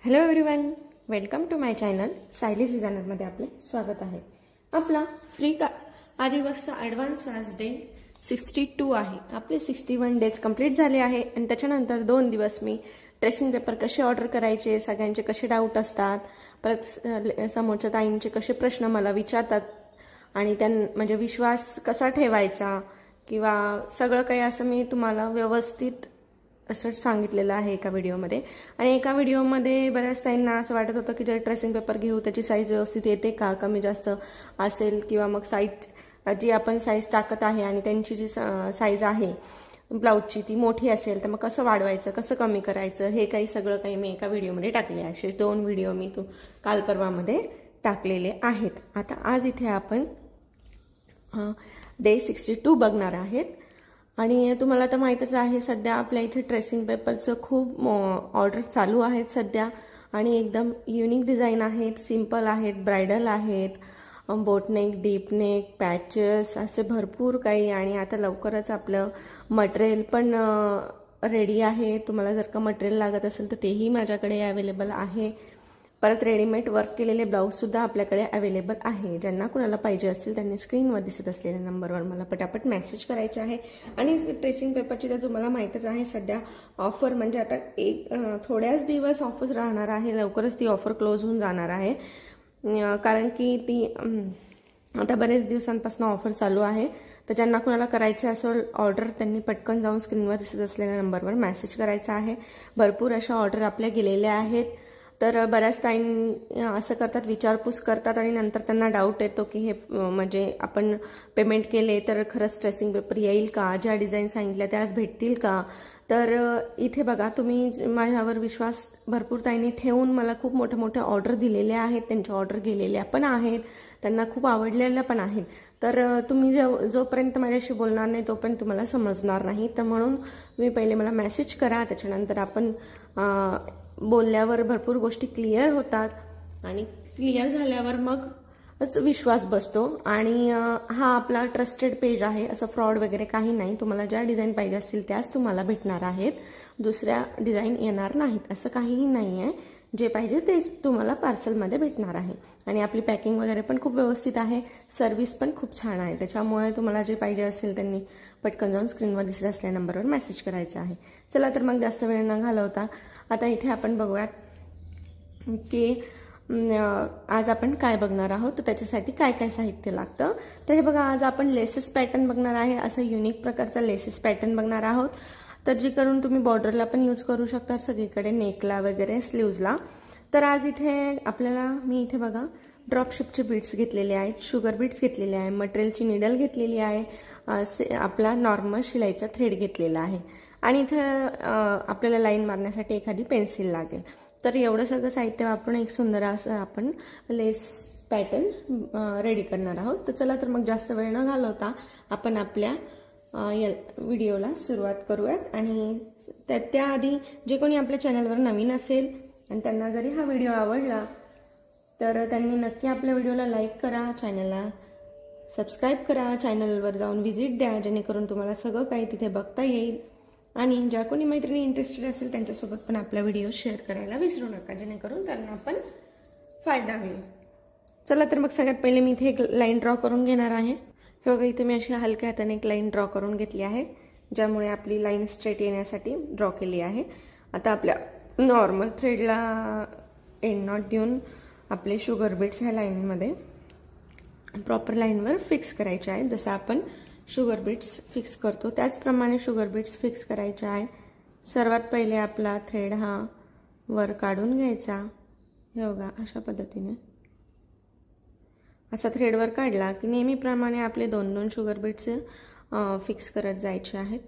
Hello everyone, welcome to my channel. Sayali डिझायनरमध्ये आपले स्वागत आहे. आपला फ्री आरी वर्कचा ॲडव्हान्स आज डे 62 आहे. आपले 61 डेज कंप्लीट झाले आहे आणि त्याच्यानंतर 2 दिवस मी ट्रेसिंग पेपर कसे ऑर्डर करायचे, सगळ्यांचे कसे डाऊट असतात, परत समोरच्या ताईंचे कसे प्रश्न मला विचारतात आणि म्हणजे विश्वास कसा ठेवायचा किंवा सगळं काही असं मी तुम्हाला व्यवस्थित असं सांगितलेलं आहे एका व्हिडिओमध्ये. आणि एका व्हिडिओमध्ये बऱ्याच ताईंना असं वाटत होतं की जर ट्रेसिंग पेपर घेऊ त्याची साईज व्यवस्थित येते का, कमी जास्त असेल किंवा मग साईज जी आपण साईज टाकत आहे आणि त्यांची जी साईज आहे ब्लाऊजची ती मोठी असेल तर मग कसं वाढवायचं, कसं कमी करायचं, हे काही सगळं काही मी एका व्हिडिओमध्ये टाकले आहे. असे 2 व्हिडिओ मी काल परवामध्ये टाकलेले आहेत. आता आज इथे आपण डे 62 बघणार आहेत. आणि तुम्हाला तर माहीतच आहे सध्या आपल्या इथे ट्रेसिंग पेपरचं खूप ऑर्डर चालू आहेत सध्या आणि एकदम युनिक डिझाईन आहेत, सिंपल आहेत, ब्रायडल आहेत, बोटनेक, डीपनेक, पॅचेस असे भरपूर काही. आणि आता लवकरच आपलं मटेरियल पण रेडी आहे. तुम्हाला जर का मटेरियल लागत असेल तर तेही माझ्याकडे अवेलेबल आहे. परत रेडीमेड वर्क केलेले ब्लाऊजसुद्धा आपल्याकडे अवेलेबल आहे. ज्यांना कुणाला पाहिजे असतील त्यांनी स्क्रीनवर दिसत असलेल्या नंबरवर मला पटापट मेसेज करायचे आहे. आणि ट्रेसिंग पेपरची तर तुम्हाला माहीतच आहे सध्या ऑफर म्हणजे आता थोड्याच दिवस ऑफर राहणार आहे. लवकरच ती ऑफर क्लोज होऊन जाणार आहे. कारण की ती आता बरेच दिवसांपासून ऑफर चालू आहे. तर ज्यांना कुणाला करायचं असेल ऑर्डर त्यांनी पटकन जाऊन स्क्रीनवर दिसत असलेल्या नंबरवर मेसेज करायचा आहे. भरपूर अशा ऑर्डर आपल्या गेलेल्या आहेत. तर बऱ्याच टाईम असं करतात, विचारपूस करतात आणि नंतर त्यांना डाऊट येतो की हे म्हणजे आपण पेमेंट केले तर खरंच ट्रेसिंग पेपर येईल का, ज्या डिझाईन सांगितल्या त्याच भेटतील का. तर इथे बघा, तुम्ही माझ्यावर विश्वास भरपूर ताईंनी ठेवून मला खूप मोठे मोठे ऑर्डर दिलेले आहेत. त्यांच्या ऑर्डर गेलेल्या पण आहेत, त्यांना खूप आवडलेल्या पण आहेत. तर तुम्ही जोपर्यंत माझ्याशी बोलणार नाही तोपर्यंत तुम्हाला समजणार नाही. तर म्हणून तुम्ही पहिले मला मेसेज करा, त्याच्यानंतर आपण बोलल्यावर भरपूर गोष्टी क्लिअर होतात आणि क्लिअर झाल्यावर मगच विश्वास बसतो. आणि हा आपला ट्रस्टेड पेज आहे, असं फ्रॉड वगैरे काही नाही. तुम्हाला ज्या डिझाईन पाहिजे असतील त्याच तुम्हाला भेटणार आहेत, दुसऱ्या डिझाईन येणार नाहीत असं काहीही नाही आहे. जे पाहिजे तेच तुम्हाला पार्सलमध्ये भेटणार आहे. आणि आपली पॅकिंग वगैरे पण खूप व्यवस्थित आहे, सर्व्हिस पण खूप छान आहे. त्याच्यामुळे तुम्हाला जे पाहिजे असेल त्यांनी पटकन जाऊन स्क्रीनवर दिसत असलेल्या नंबरवर मेसेज करायचा आहे. चला तर मग जास्त वेळ न घालवता आता इथे आपण बघूयात की आज आपण काय बघणार आहोत. तर त्याच्यासाठी काय काय साहित्य लागतं. तर हे बघा, आज आपण लेसेस पॅटर्न बघणार आहे. असं युनिक प्रकारचा लेसेस पॅटर्न बघणार आहोत. तर जे करून तुम्ही बॉर्डरला पण यूज करू शकता, सगळीकडे नेकला वगैरे, स्लीव्जला. तर आज इथे मी इथे बघा ड्रॉपशिपचे बीट्स घेतलेले आहेत, शुगर बीट्स घेतलेले आहे, मटेरियलची निडल घेतलेली आहे, आपला नॉर्मल शिलाईचा थ्रेड घेतलेला आहे आणि इथं आपल्याला लाईन मारण्यासाठी एखादी पेन्सिल लागेल. तर एवढं सगळं साहित्य वापरून एक सुंदर असं आपण लेस पॅटर्न रेडी करणार आहोत. तर चला तर मग जास्त वेळ न घालवता आपण आपल्या व्हिडिओला सुरुवात करूयात. आणि त्याआधी जे कोणी आपल्या चॅनलवर नवीन असेल आणि त्यांना जरी हा व्हिडिओ आवडला तर त्यांनी नक्की आपल्या व्हिडिओला लाईक करा, चॅनलला सबस्क्राईब करा, चॅनलवर जाऊन व्हिजिट द्या जेणेकरून तुम्हाला सगळं काही तिथे बघता येईल. आणि ज्या कोणी मैत्रिणी इंटरेस्टेड असेल त्यांच्यासोबत पण आपला व्हिडिओ शेअर करायला विसरू नका, जेणेकरून त्यांना पण फायदा होईल. चला तर मग सगळ्यात पहिले मी इथे एक लाईन ड्रॉ करून घेणार आहे. हे बघा, इथे मी अशी हलक्या हाताने एक लाईन ड्रॉ करून घेतली आहे, ज्यामुळे आपली लाईन स्ट्रेट येण्यासाठी ड्रॉ केली आहे. आता आपल्या नॉर्मल थ्रेडला एंड नॉट देऊन आपले शुगर बीट्स ह्या लाईनमध्ये प्रॉपर लाईनवर फिक्स करायचे आहेत. जसं आपण शुगर बीट्स फिक्स करतो त्याचप्रमाणे शुगर बीट्स फिक्स करायचे आहे. सर्वात पहिले आपला थ्रेड हा वर काढून घ्यायचा. हे बघा, अशा पद्धतीने असा थ्रेड वर काढला की नेहमीप्रमाणे आपले 2-2 शुगर बीट्स फिक्स करत जायचे आहेत.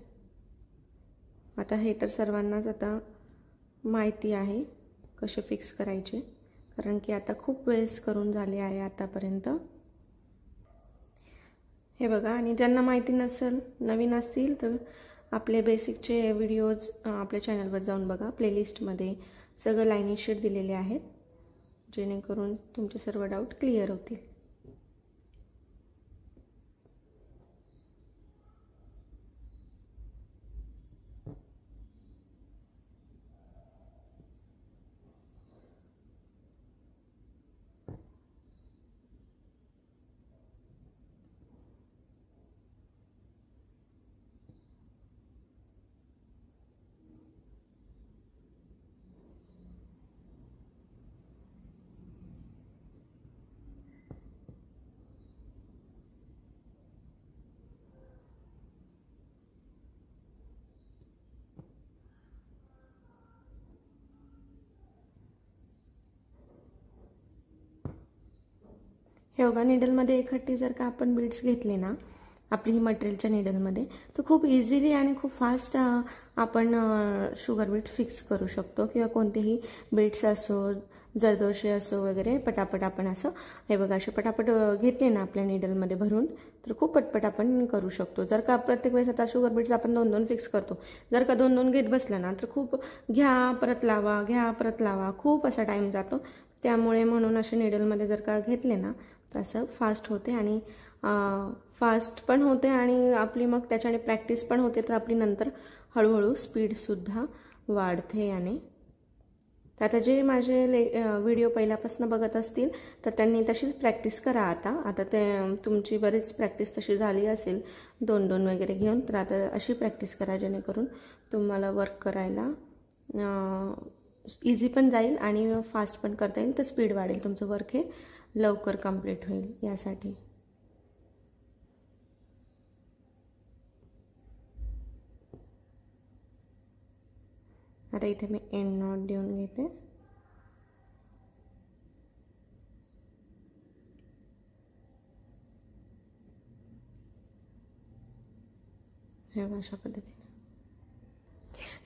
आता हे तर सर्वांनाच आता माहिती आहे कसे फिक्स करायचे, कारण की आता खूप वेळेस करून झाले आहे आतापर्यंत. हे बघा, आणि ज्यांना माहिती नसेल, नवीन असतील तर आपले बेसिकचे व्हिडिओज आपल्या चॅनलवर जाऊन बघा. प्लेलिस्टमध्ये सगळं लाईनिंग शीट दिलेले आहेत, जेणेकरून तुमचे सर्व डाऊट क्लिअर होतील. हे बघा, निडलमध्ये एकखट्टी जर का आपण बीड्स घेतले ना आपली ही मटेरियलच्या निडलमध्ये, तर खूप इझिली आणि खूप फास्ट आपण शुगर बीट फिक्स करू शकतो, किंवा कोणतेही बीट्स असो, जरदोशी असो वगैरे पटापट आपण असं हे बघा असे पटापट घेतले ना आपल्या निडलमध्ये भरून, तर खूप पटपट आपण करू शकतो. जर का प्रत्येक वेळेस आता शुगर बीट्स आपण 2-2 फिक्स करतो, जर का 2-2 घेत बसलं ना तर खूप घ्या परत लावा, घ्या परत लावा, खूप असा टाईम जातो. त्यामुळे म्हणून असे निडलमध्ये जर का घेतले ना तर असं फास्ट होते, आणि फास्ट पण होते, आणि आपली मग त्याच्याने प्रॅक्टिस पण होते, तर आपली नंतर हळूहळू स्पीडसुद्धा वाढते. आणि तर आता जे माझे व्हिडिओ पहिल्यापासून बघत असतील तर त्यांनी तशीच प्रॅक्टिस करा. आता ते तुमची बरीच प्रॅक्टिस तशी झाली असेल 2-2 वगैरे घेऊन, तर आता अशी प्रॅक्टिस करा जेणेकरून तुम्हाला वर्क करायला इझी पण जाईल आणि फास्ट पण करता येईल, तर स्पीड वाढेल, तुमचं वर्क हे लवकर कंप्लीट होईल यासाठी. आता इथे मी एंड नॉट देऊन घेते. हे अशा पद्धतीने.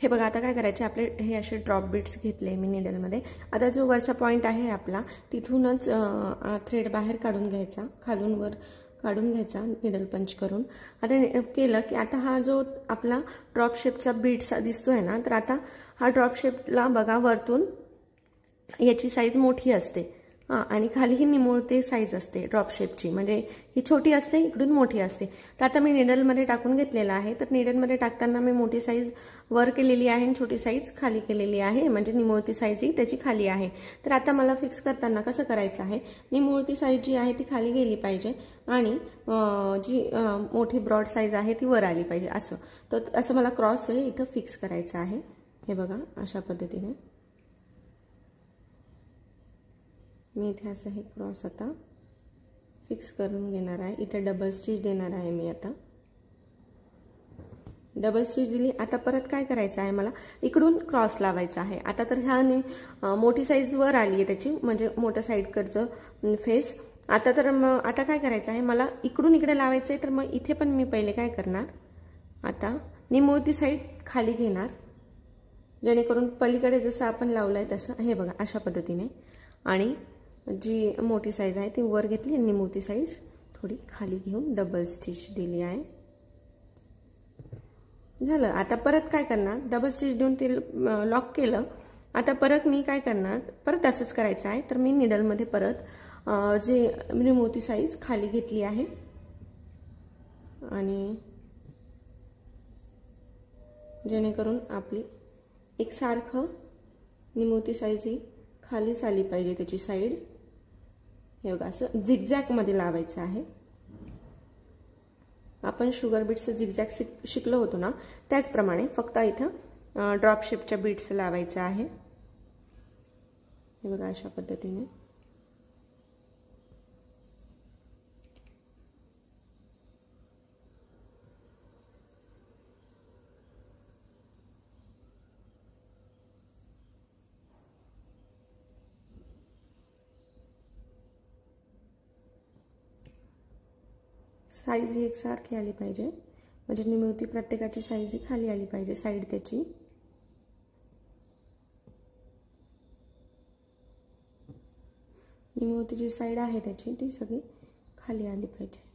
हे बघा, आता काय करायचे, आपले हे असे ड्रॉप बीट्स घेतले मी निडलमध्ये. आता जो वरचा पॉईंट आहे आपला, तिथूनच थ्रेड बाहेर काढून घ्यायचा, खालून वर काढून घ्यायचा निडल पंच करून. आता केलं की आता हा जो आपला ड्रॉप शेपचा बीट्स दिसतोय ना, तर आता हा ड्रॉप शेपला बघा वरतून याची साईज मोठी असते आणि खाली ही निमुळते साईज असते ड्रॉप शेपची, म्हणजे ही छोटी असते इकडून मोठी असते. तर आता मी निडलमध्ये टाकून घेतलेला आहे, तर निडलमध्ये टाकताना मी मोठी साईज वर केलेली आहे आणि छोटी साईज खाली केलेली आहे, म्हणजे निमुळती साईज ही त्याची खाली आहे. तर आता मला फिक्स करताना कसं करायचं आहे, निमुळती साईज जी आहे ती खाली गेली पाहिजे आणि जी मोठी ब्रॉड साईज आहे ती वर आली पाहिजे, असं. तर असं मला क्रॉस इथं फिक्स करायचं आहे. हे बघा अशा पद्धतीने मी इथे असं हे क्रॉस आता फिक्स करून घेणार आहे. इथे डबल स्टिच देणार आहे मी. आता डबल स्टिच दिली. आता परत काय करायचं आहे, मला इकडून क्रॉस लावायचा आहे. आता तर ह्या मोठी साईज वर आली आहे त्याची, म्हणजे मोठ्या साईडकडचं फेस. आता तर मग आता काय करायचं आहे, मला इकडून इकडे लावायचं आहे. तर मग इथे पण मी पहिले काय करणार, आता निमुळती साईड खाली घेणार, जेणेकरून पलीकडे जसं आपण लावलंय तसं. हे बघा अशा पद्धतीने. आणि जी मोठी साईज आहे ती वर घेतली आणि निमुळती साईज थोडी खाली घेऊन डबल स्टिच दिली आहे. झालं. आता परत काय करणार, डबल स्टिच देऊन ते लॉक केलं. आता परत मी काय करणार, परत असंच करायचं आहे. तर मी निडलमध्ये परत जी निमुळती साईज खाली घेतली आहे आणि जेणेकरून आपली एकसारखं निमुळती साईज ही खालीच आली पाहिजे त्याची साईड. हे बघा असं झिगझॅग मध्ये लावायचं आहे. आपण शुगर बीट्सचं झिगझॅग शिकलो होतो ना, त्याचप्रमाणे फक्त इथं ड्रॉप शेपच्या बीट्स लावायचं आहे. हे बघा अशा पद्धतीने. साईज ही एकसारखी आली पाहिजे, म्हणजे निमुळती प्रत्येकाची साईज ही खाली आली पाहिजे, साईड त्याची. निमुळती जी साईड आहे त्याची ती सगळी खाली आली पाहिजे.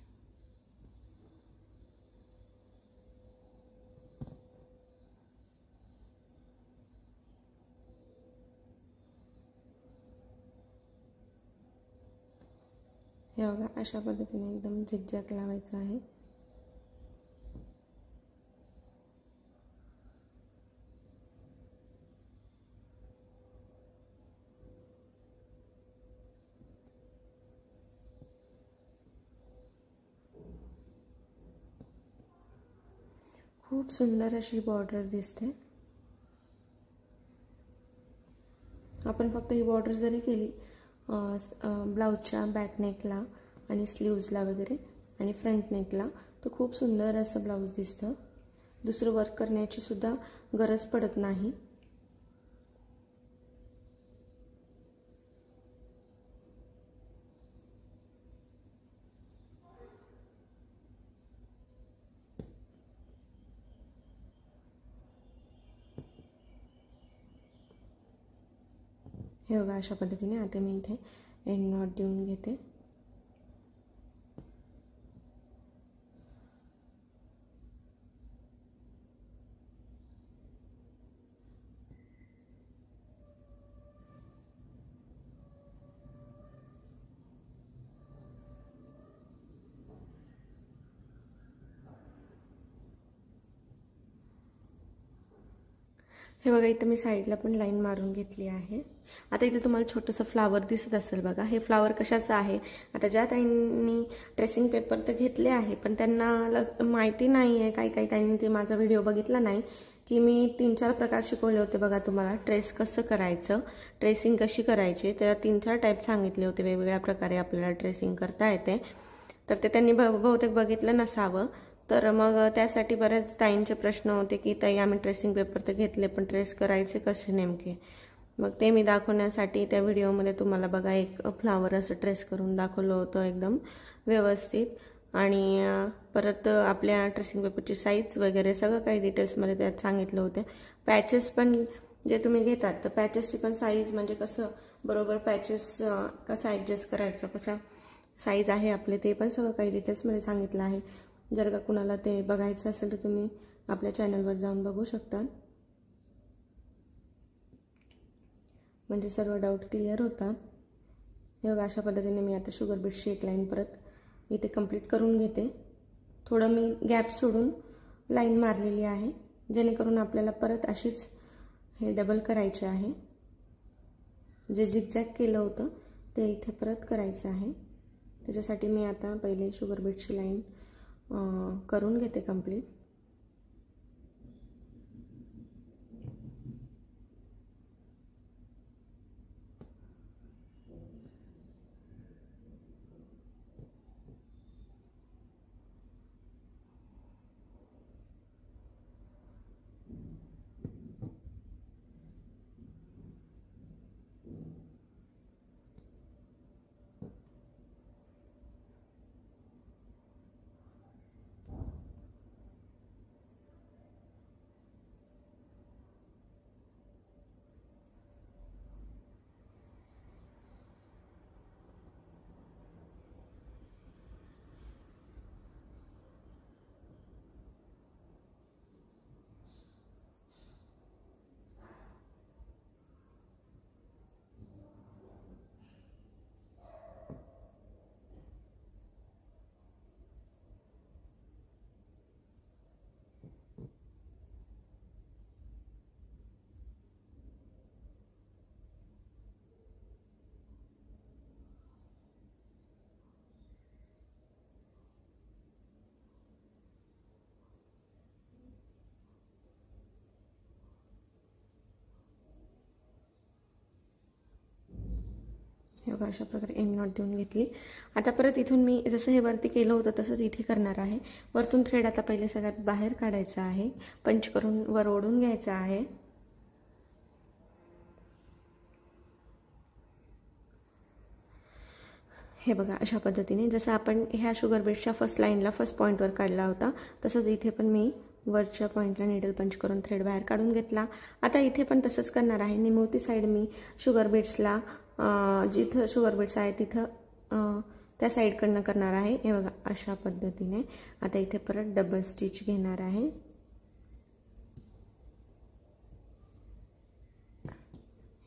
हे बघा अशा पद्धतीने एकदम झिगझॅग लावायचं आहे. खूप सुंदर अशी बॉर्डर दिसते. आपण फक्त ही बॉर्डर जरी केली ब्लाउजच्या बॅक नेकला आणि स्लीव्जला वगैरे आणि फ्रंट नेकला, तर खूप सुंदर असं ब्लाउज दिसतं. दुसरं वर्क करण्याची सुद्धा गरज पडत नाही. हे बघा अशा पद्धतीने आता मी इथे एंड नॉट देऊन घेते. हे बघा इथं मी साईडला पण लाईन मारून घेतली आहे. आता इथे तुम्हाला छोटंसं फ्लावर दिसत असेल बघा. हे फ्लावर कशाचं आहे, आता ज्या ताईंनी ट्रेसिंग पेपर तर घेतले आहे पण त्यांना माहिती नाही आहे, काही ताईंनी ते माझा व्हिडिओ बघितला नाही की मी 3-4 प्रकार शिकवले होते बघा तुम्हाला. ट्रेस कसं करायचं, ट्रेसिंग कशी करायची, तर 3-4 टाईप सांगितले होते. वेगवेगळ्या प्रकारे आपल्याला ट्रेसिंग करता येते. तर ते त्यांनी बहुतेक बघितलं नसावं. तर मग त्यासाठी बरेच ताईंचे प्रश्न होते की ताई आम्ही ट्रेसिंग पेपर तर घेतले पण ट्रेस करायचे कसे नेमके. मग ते मी दाखवण्यासाठी त्या व्हिडिओमध्ये तुम्हाला बघा एक फ्लावर असं ट्रेस करून दाखवलं होतं एकदम व्यवस्थित. आणि परत आपल्या ट्रेसिंग पेपरची साईज वगैरे सगळं काही डिटेल्समध्ये त्यात सांगितलं होतं. पॅचेस पण जे तुम्ही घेतात तर पॅचेसची पण साईज म्हणजे कसं बरोबर पॅचेस कसं ॲडजस्ट करायचं, कसं साईज आहे आपले ते पण सगळं काही डिटेल्समध्ये सांगितलं आहे. जर का कुणाला ते बघायचं असेल तर तुम्ही आपल्या चॅनलवर जाऊन बघू शकता, म्हणजे सर्व डाऊट क्लिअर होतात. हे बघा अशा पद्धतीने मी आता शुगर बीटची एक लाईन परत इथे कंप्लीट करून घेते. थोडं मी गॅप सोडून लाईन मारलेली आहे जेणेकरून आपल्याला परत अशीच हे डबल करायचे आहे. जे झिगझॅग केलं होतं ते इथे परत करायचं आहे. त्याच्यासाठी मी आता पहिले शुगर बीटची लाईन करून घेते कंप्लीट. हे बघा अशा प्रकारे एम नॉट देऊन घेतली. आता परत इथून मी जसं हे वरती केलं होतं तसंच इथे करणार आहे. वरतून थ्रेड आता पहिले सगळ्यात बाहेर काढायचा आहे, पंच करून वर ओढून घ्यायचा आहे. हे बघा अशा पद्धतीने जसं आपण ह्या शुगर बीटच्या फर्स्ट लाईनला फर्स्ट पॉईंटवर काढला होता तसंच इथे पण मी वरच्या पॉईंटला निडल पंच करून थ्रेड बाहेर काढून घेतला. आता इथे पण तसंच करणार आहे. निमुळती साईड मी शुगर बीट्सला जिथं शुगर बीट्स आहे तिथं त्या साईडकडनं करणार आहे. हे बघा अशा पद्धतीने. आता इथे परत डबल स्टिच घेणार आहे.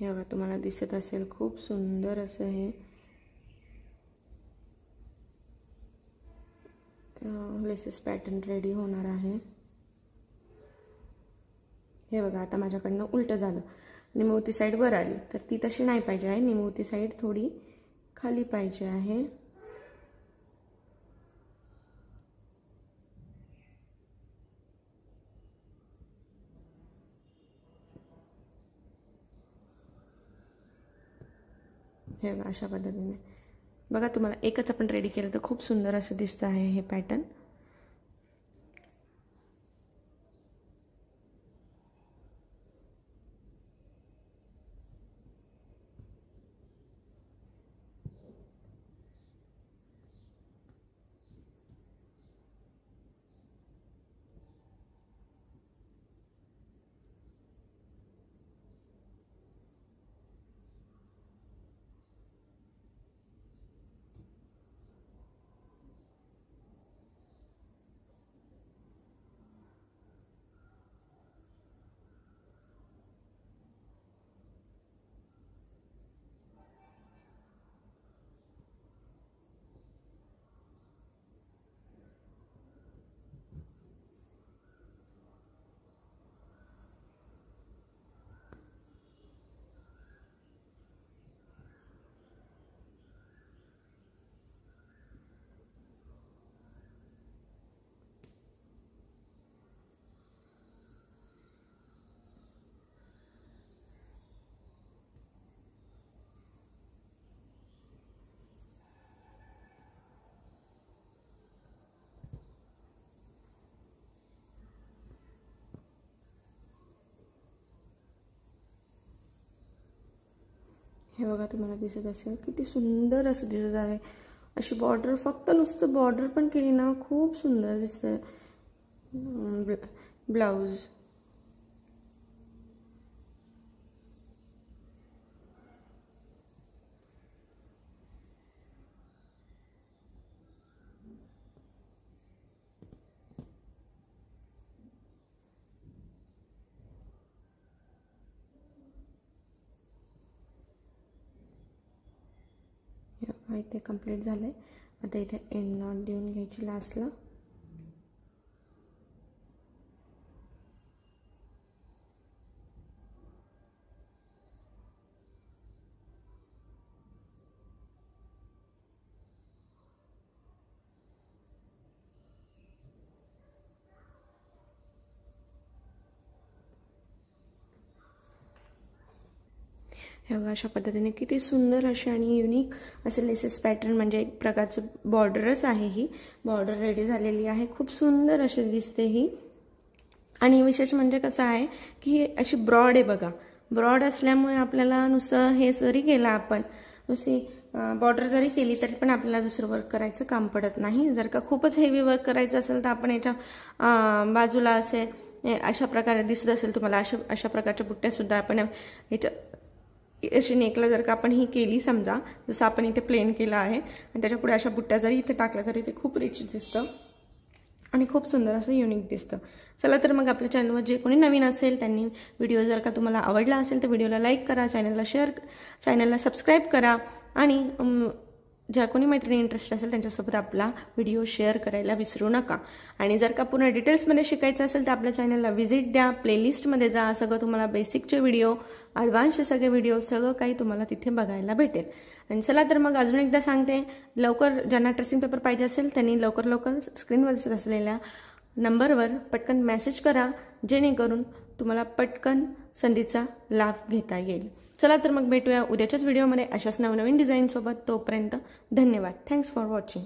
हे बघा तुम्हाला दिसत असेल खूप सुंदर असं हे लेसेस पॅटर्न रेडी होणार आहे. हे बघा आता माझ्याकडनं उलटं झालं. निमुळती साईड वर आली तर ती तशी नाही पाहिजे आहे. निमुळती साईड थोडी खाली पाहिजे आहे. हे बघा अशा पद्धतीने. बघा तुम्हाला एकच आपण रेडी केलं तर खूप सुंदर असं दिसतं आहे हे पॅटर्न. हे बघा तुम्हाला दिसत असेल किती सुंदर असं दिसत आहे. अशी बॉर्डर, फक्त नुसतं बॉर्डर पण केली ना खूप सुंदर दिसतं. ब्लाउज इथे कंप्लीट झालंय. आता इथे एंड नॉट देऊन घ्यायची लास्टला. हे बघा अशा पद्धतीने किती सुंदर अशी आणि युनिक असे लेसेस पॅटर्न, म्हणजे एक प्रकारचं बॉर्डरच आहे. ही बॉर्डर रेडी झालेली आहे, खूप सुंदर अशी दिसते ही. आणि विशेष म्हणजे कसं आहे की ही अशी ब्रॉड आहे बघा. ब्रॉड असल्यामुळे आपल्याला नुसतं हे जरी केलं आपण, नुसती बॉर्डर जरी केली तरी पण आपल्याला दुसरं वर्क करायचं काम पडत नाही. जर का खूपच हेवी वर्क करायचं असेल तर आपण याच्या बाजूला असे अशा प्रकारे दिसत असेल तुम्हाला, अशा प्रकारच्या बुट्ट्या सुद्धा आपण याच्या अशी नेकला जर का आपण ही केली समजा, जसं आपण इथे प्लेन केलं आहे आणि त्याच्या पुढे अशा बुट्ट्या जरी इथे टाकल्या तरी ते खूप रिच दिसतं आणि खूप सुंदर असं युनिक दिसतं. चला तर मग आपल्या चॅनलवर जे कोणी नवीन असेल त्यांनी व्हिडिओ जर का तुम्हाला आवडला असेल तर व्हिडिओला लाईक करा, चॅनलला शेअर, चॅनलला सबस्क्राईब करा आणि ज्या कोणी मैत्रिणी इंटरेस्ट असेल त्यांच्यासोबत आपला व्हिडिओ शेअर करायला विसरू नका. आणि जर का पूर्ण डिटेल्समध्ये शिकायचं असेल तर आपल्या चॅनलला व्हिजिट द्या, प्लेलिस्टमध्ये जा. सगळं तुम्हाला बेसिकचे व्हिडिओ, ॲडव्हान्सचे सगळे व्हिडिओ, सगळं काही तुम्हाला तिथे बघायला भेटेल. आणि चला तर मग अजून एकदा सांगते, लवकर ज्यांना ट्रेसिंग पेपर पाहिजे असेल त्यांनी लवकर स्क्रीनवर दिसत असलेल्या नंबरवर पटकन मेसेज करा, जेणेकरून तुम्हाला पटकन संधीचा लाभ घेता येईल. चला तर मग भेटूया उद्याच्याच व्हिडिओमध्ये अशाच नवनवीन डिझाईनसोबत. तोपर्यंत धन्यवाद. Thanks for watching.